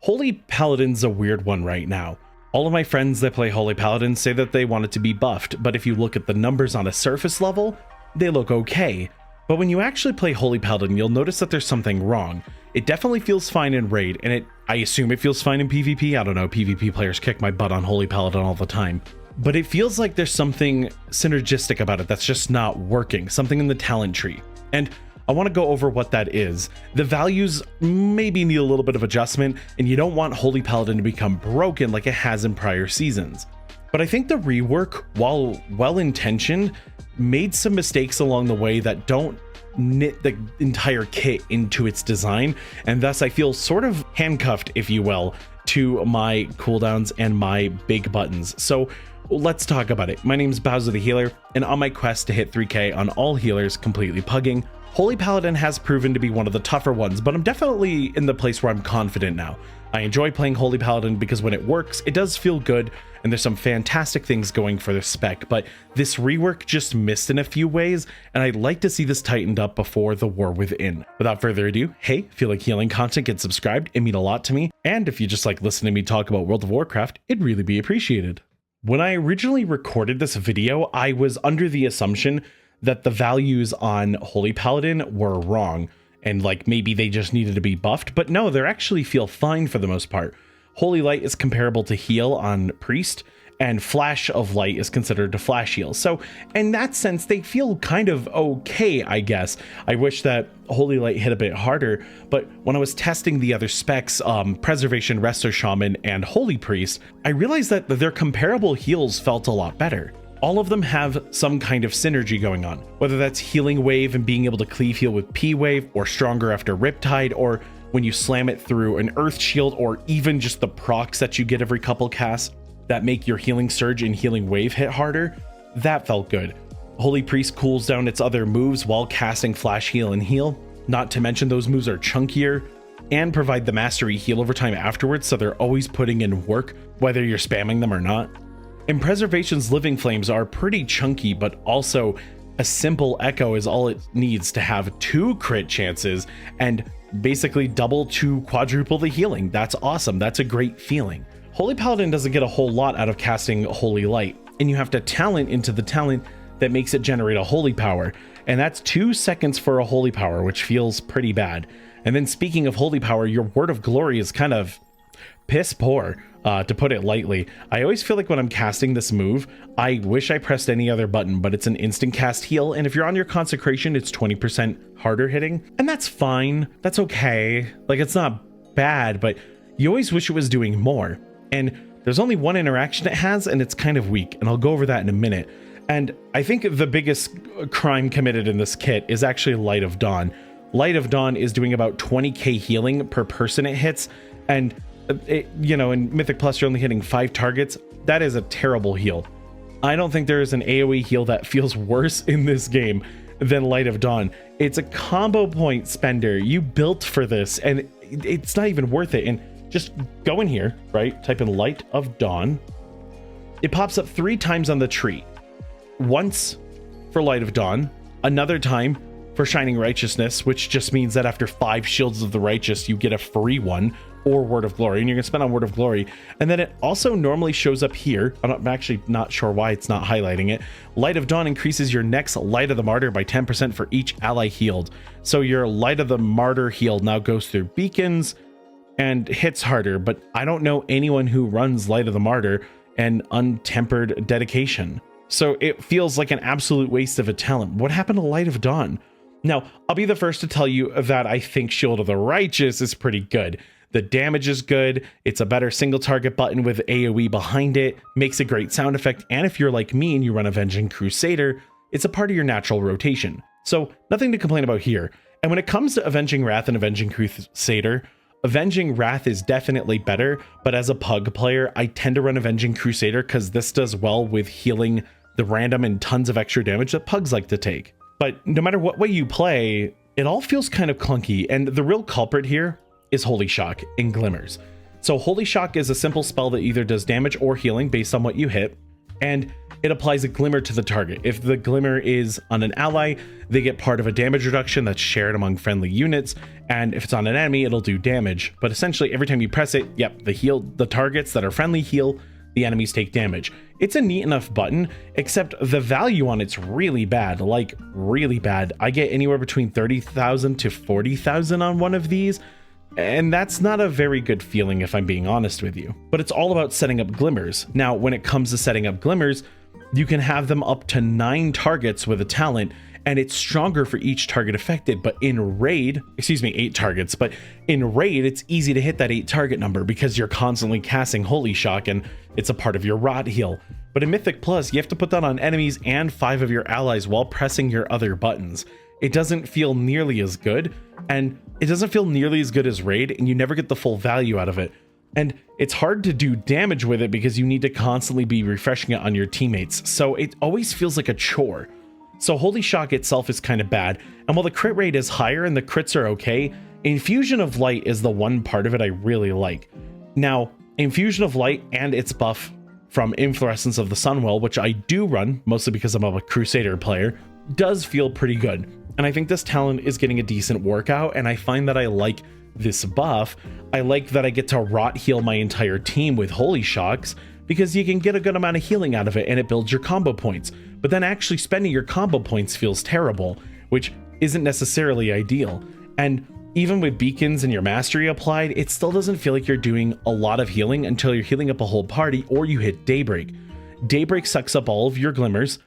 Holy Paladin's a weird one right now. All of my friends that play Holy Paladin say that they want it to be buffed, but if you look at the numbers on a surface level, they look okay. But when you actually play Holy Paladin, you'll notice that there's something wrong. It definitely feels fine in raid, and I assume it feels fine in PvP. I don't know, PvP players kick my butt on Holy Paladin all the time. But it feels like there's something synergistic about it that's just not working, something in the talent tree. And I want to go over what that is. The values maybe need a little bit of adjustment, and you don't want Holy Paladin to become broken like it has in prior seasons. But I think the rework, while well-intentioned, made some mistakes along the way that don't knit the entire kit into its design, and thus I feel sort of handcuffed, if you will, to my cooldowns and my big buttons. So let's talk about it. My name is BowserTheHealer, and on my quest to hit 3k on all healers completely pugging, Holy Paladin has proven to be one of the tougher ones, but I'm definitely in the place where I'm confident now. I enjoy playing Holy Paladin because when it works, it does feel good, and there's some fantastic things going for the spec, but this rework just missed in a few ways, and I'd like to see this tightened up before the war within. Without further ado, hey, if you like healing content, get subscribed, it means a lot to me, and if you just like listening to me talk about World of Warcraft, it'd really be appreciated. When I originally recorded this video, I was under the assumption that the values on Holy Paladin were wrong, and like maybe they just needed to be buffed, but no, they actually feel fine for the most part. Holy Light is comparable to heal on Priest, and Flash of Light is considered to flash heal. So in that sense, they feel kind of okay, I guess. I wish that Holy Light hit a bit harder, but when I was testing the other specs, Preservation, Resto Shaman, and Holy Priest, I realized that their comparable heals felt a lot better. All of them have some kind of synergy going on, whether that's healing wave and being able to cleave heal with P wave, or stronger after Riptide, or when you slam it through an earth shield, or even just the procs that you get every couple casts that make your healing surge and healing wave hit harder. That felt good. Holy Priest cools down its other moves while casting flash heal and heal, not to mention those moves are chunkier and provide the mastery heal over time afterwards, so they're always putting in work whether you're spamming them or not. And Preservation's Living Flames are pretty chunky, but also a simple echo is all it needs to have 2 crit chances and basically double to quadruple the healing. That's awesome. That's a great feeling. Holy Paladin doesn't get a whole lot out of casting Holy Light, and you have to talent into the talent that makes it generate a holy power, and that's 2 seconds for a holy power, which feels pretty bad. And then speaking of holy power, your Word of Glory is kind of piss poor, to put it lightly. I always feel like when I'm casting this move, I wish I pressed any other button, but it's an instant cast heal, and if you're on your consecration, it's 20% harder hitting, and that's fine. That's okay. Like, it's not bad, but you always wish it was doing more. And there's only one interaction it has, and it's kind of weak, and I'll go over that in a minute. And I think the biggest crime committed in this kit is actually Light of Dawn. Light of Dawn is doing about 20k healing per person it hits, and in Mythic Plus you're only hitting 5 targets. That is a terrible heal. I don't think there is an AoE heal that feels worse in this game than Light of Dawn. It's a combo point spender. You built for this, and it's not even worth it. And just go in here, right? Type in Light of Dawn. It pops up 3 times on the tree. Once for Light of Dawn, another time for Shining Righteousness, which just means that after 5 Shields of the Righteous, you get a free one, or Word of Glory, and you're gonna spend on Word of Glory. And then it also normally shows up here. I'm actually not sure why it's not highlighting it. Light of Dawn increases your next Light of the Martyr by 10% for each ally healed. So your Light of the Martyr heal now goes through beacons and hits harder, but I don't know anyone who runs Light of the Martyr and Untempered Dedication. So it feels like an absolute waste of a talent. What happened to Light of Dawn? Now, I'll be the first to tell you that I think Shield of the Righteous is pretty good. The damage is good, it's a better single target button with AoE behind it, makes a great sound effect, and if you're like me and you run Avenging Crusader, it's a part of your natural rotation. So nothing to complain about here. And when it comes to Avenging Wrath and Avenging Crusader, Avenging Wrath is definitely better, but as a pug player, I tend to run Avenging Crusader because this does well with healing the random and tons of extra damage that pugs like to take. But no matter what way you play, it all feels kind of clunky, and the real culprit here is Holy Shock in Glimmers. So Holy Shock is a simple spell that either does damage or healing based on what you hit. And it applies a glimmer to the target. If the glimmer is on an ally, they get part of a damage reduction that's shared among friendly units. And if it's on an enemy, it'll do damage. But essentially, every time you press it, yep, the targets that are friendly heal, the enemies take damage. It's a neat enough button, except the value on it's really bad, like really bad. I get anywhere between 30,000 to 40,000 on one of these. And that's not a very good feeling if I'm being honest with you. But it's all about setting up glimmers. Now, when it comes to setting up glimmers, you can have them up to 9 targets with a talent, and it's stronger for each target affected. But in raid, 8 targets, but in raid, it's easy to hit that 8 target number because you're constantly casting Holy Shock and it's a part of your rot heal. But in Mythic Plus, you have to put that on enemies and 5 of your allies while pressing your other buttons. It doesn't feel nearly as good, and it doesn't feel nearly as good as raid, and you never get the full value out of it. And it's hard to do damage with it because you need to constantly be refreshing it on your teammates, so it always feels like a chore. So Holy Shock itself is kind of bad, and while the crit rate is higher and the crits are okay, Infusion of Light is the one part of it I really like. Now, Infusion of Light and its buff from Inflorescence of the Sunwell, which I do run, mostly because I'm a Crusader player, does feel pretty good. And I think this talent is getting a decent workout, and I find that I like this buff. I like that I get to rot heal my entire team with Holy Shocks, because you can get a good amount of healing out of it and it builds your combo points. But then actually spending your combo points feels terrible, which isn't necessarily ideal. And even with beacons and your mastery applied, it still doesn't feel like you're doing a lot of healing until you're healing up a whole party or you hit Daybreak. Daybreak sucks up all of your glimmers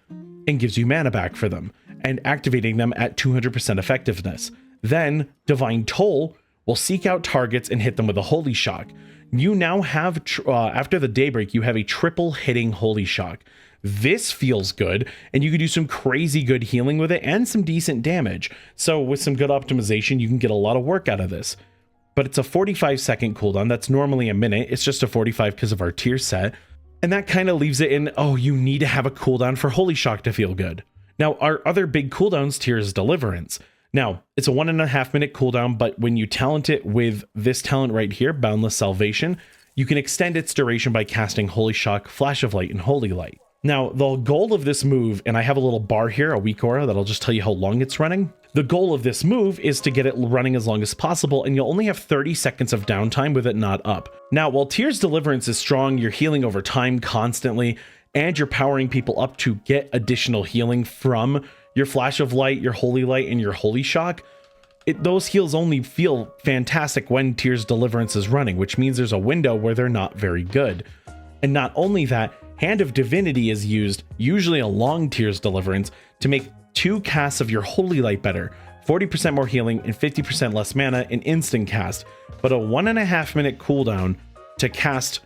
and gives you mana back for them, and activating them at 200% effectiveness. Then Divine Toll will seek out targets and hit them with a Holy Shock. You now have, after the Daybreak, you have a triple hitting Holy Shock. This feels good, and you can do some crazy good healing with it and some decent damage. So with some good optimization, you can get a lot of work out of this. But it's a 45-second cooldown. That's normally a minute. It's just a 45 because of our tier set. And that kind of leaves it in, oh, you need to have a cooldown for Holy Shock to feel good. Now, our other big cooldowns tier is Deliverance. Now, it's a 1.5 minute cooldown, but when you talent it with this talent right here, Boundless Salvation, you can extend its duration by casting Holy Shock, Flash of Light, and Holy Light. Now, the goal of this move, and I have a little bar here, a weak aura, that'll just tell you how long it's running. The goal of this move is to get it running as long as possible, and you'll only have 30 seconds of downtime with it not up. Now, while Tier's Deliverance is strong, you're healing over time constantly, and you're powering people up to get additional healing from your Flash of Light, your Holy Light, and your Holy Shock. Those heals only feel fantastic when Tier's Deliverance is running, which means there's a window where they're not very good. And not only that, Hand of Divinity is used, usually along Tier's Deliverance, to make 2 casts of your Holy Light better, 40% more healing and 50% less mana in instant cast, but a 1.5 minute cooldown to cast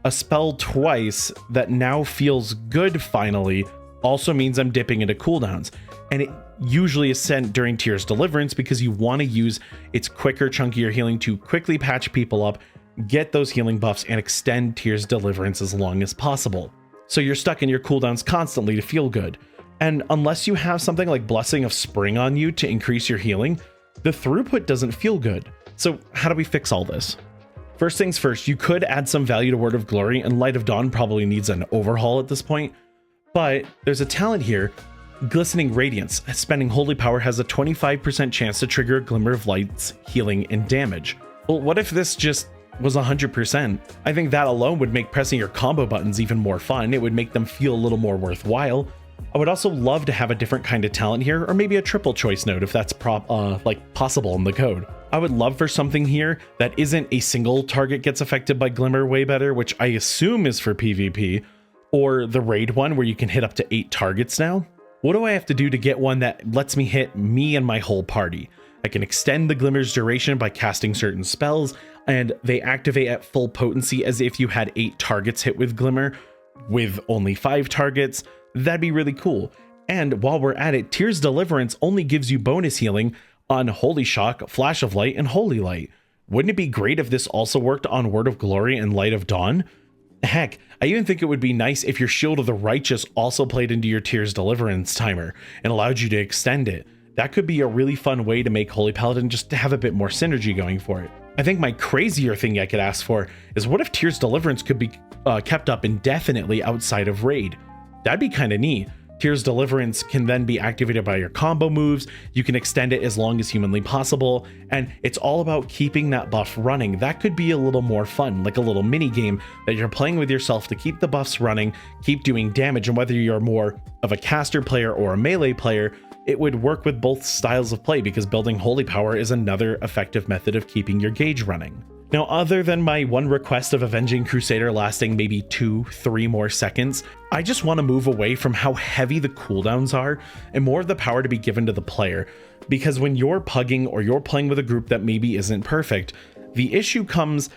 a spell twice that now feels good finally also means I'm dipping into cooldowns. And it usually is sent during Tier's Deliverance because you want to use its quicker, chunkier healing to quickly patch people up, get those healing buffs, and extend Tier's Deliverance as long as possible. So you're stuck in your cooldowns constantly to feel good. And unless you have something like Blessing of Spring on you to increase your healing, the throughput doesn't feel good. So how do we fix all this? First things first, you could add some value to Word of Glory, and Light of Dawn probably needs an overhaul at this point. But there's a talent here, Glistening Radiance. Spending Holy Power has a 25% chance to trigger a Glimmer of Light's healing and damage. Well, what if this just was 100%? I think that alone would make pressing your combo buttons even more fun. It would make them feel a little more worthwhile. I would also love to have a different kind of talent here, or maybe a triple choice node if that's possible in the code. I would love for something here that isn't a single target gets affected by Glimmer way better, which I assume is for PvP, or the raid one where you can hit up to 8 targets now. What do I have to do to get one that lets me hit me and my whole party? I can extend the Glimmer's duration by casting certain spells, and they activate at full potency as if you had 8 targets hit with Glimmer, with only 5 targets. That'd be really cool. And while we're at it, Tier's Deliverance only gives you bonus healing on Holy Shock, Flash of Light, and Holy Light. Wouldn't it be great if this also worked on Word of Glory and Light of Dawn? Heck, I even think it would be nice if your Shield of the Righteous also played into your Tier's Deliverance timer and allowed you to extend it. That could be a really fun way to make Holy Paladin just to have a bit more synergy going for it. I think my crazier thing I could ask for is what if Tier's Deliverance could be kept up indefinitely outside of raid? That'd be kind of neat. Tears Deliverance can then be activated by your combo moves. You can extend it as long as humanly possible, and it's all about keeping that buff running. That could be a little more fun, like a little mini game that you're playing with yourself to keep the buffs running, keep doing damage, and whether you're more of a caster player or a melee player, it would work with both styles of play because building Holy Power is another effective method of keeping your gauge running. Now, other than my one request of Avenging Crusader lasting maybe 2-3 more seconds, I just want to move away from how heavy the cooldowns are and more of the power to be given to the player. Because when you're pugging or you're playing with a group that maybe isn't perfect, the issue comes,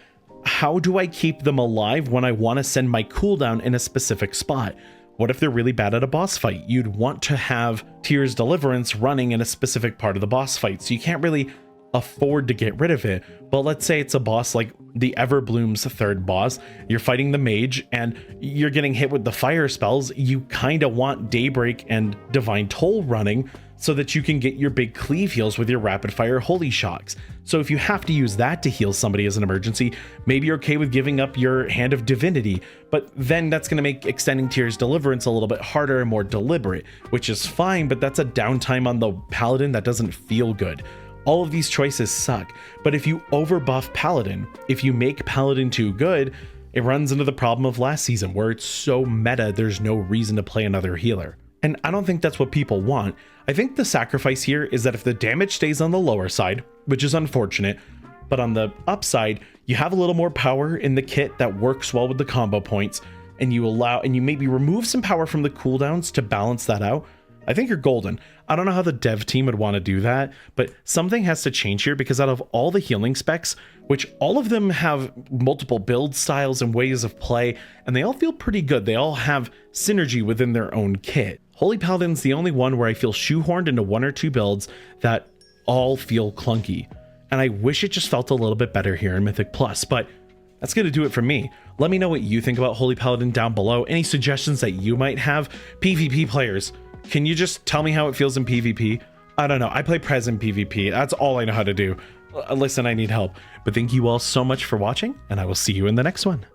how do I keep them alive when I want to send my cooldown in a specific spot? What if they're really bad at a boss fight? You'd want to have Tears Deliverance running in a specific part of the boss fight, so you can't really afford to get rid of it. But let's say it's a boss like the Everbloom's third boss, you're fighting the mage and you're getting hit with the fire spells. You kind of want Daybreak and Divine Toll running so that you can get your big cleave heals with your rapid fire holy shocks. So if you have to use that to heal somebody as an emergency, maybe you're okay with giving up your Hand of Divinity, but then that's going to make extending Tears Deliverance a little bit harder and more deliberate, which is fine, but that's a downtime on the Paladin that doesn't feel good. All of these choices suck, but if you overbuff Paladin, if you make Paladin too good, it runs into the problem of last season where it's so meta there's no reason to play another healer. And I don't think that's what people want. I think the sacrifice here is that if the damage stays on the lower side, which is unfortunate, but on the upside, you have a little more power in the kit that works well with the combo points, and you maybe remove some power from the cooldowns to balance that out. I think you're golden. I don't know how the dev team would want to do that, but something has to change here because out of all the healing specs, which all of them have multiple build styles and ways of play, and they all feel pretty good. They all have synergy within their own kit. Holy Paladin's the only one where I feel shoehorned into one or two builds that all feel clunky. And I wish it just felt a little bit better here in Mythic Plus, but that's going to do it for me. Let me know what you think about Holy Paladin down below. Any suggestions that you might have? PvP players, can you just tell me how it feels in PvP? I don't know. I play Prez in PvP. That's all I know how to do. Listen, I need help. But thank you all so much for watching, and I will see you in the next one.